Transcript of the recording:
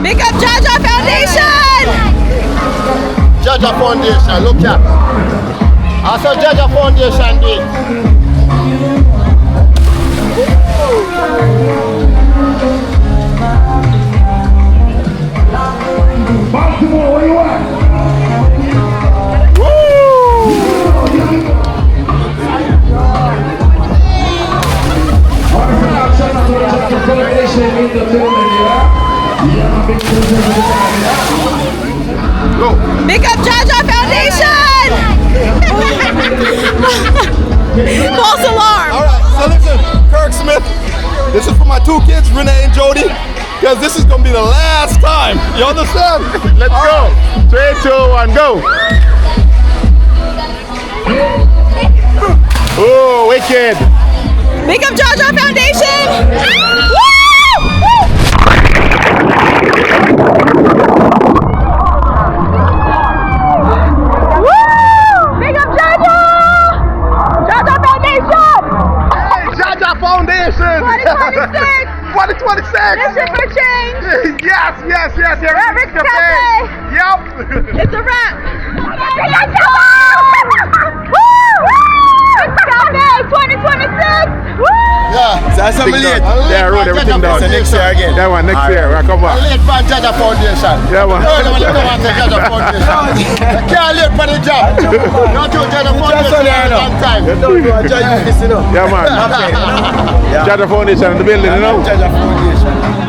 Big up JAHJAH Foundation! JAHJAH Foundation, look here. I saw JAHJAH Foundation did. Baltimore, where you at? In the building, yeah, big Big up JAHJAH Foundation! False alarm! Alright, so listen, Kirk Smith, this is for my two kids, Renee and Jody, because this is going to be the last time. You understand? Let's go. 3, 2, 1, go. Oh, wicked. Big up JAHJAH Foundation! Woo! Big up JAHJAH! JAHJAH Foundation! Hey, JAHJAH Foundation! 2026! 2026! Mission for change! Yes! Eric's Cafe! Yep! It's a wrap! Cafe 2026! Woo! Yeah, that's a million. Yeah, wrote everything down. So next year again. That one, next year. Right, come back. Late for JAHJAH Foundation. Yeah, man. No, JAHJAH Foundation. Can't late for the job. Don't do JAHJAH Foundation at one time. Yeah, man. JAHJAH Foundation in the building, you know? JAHJAH Foundation.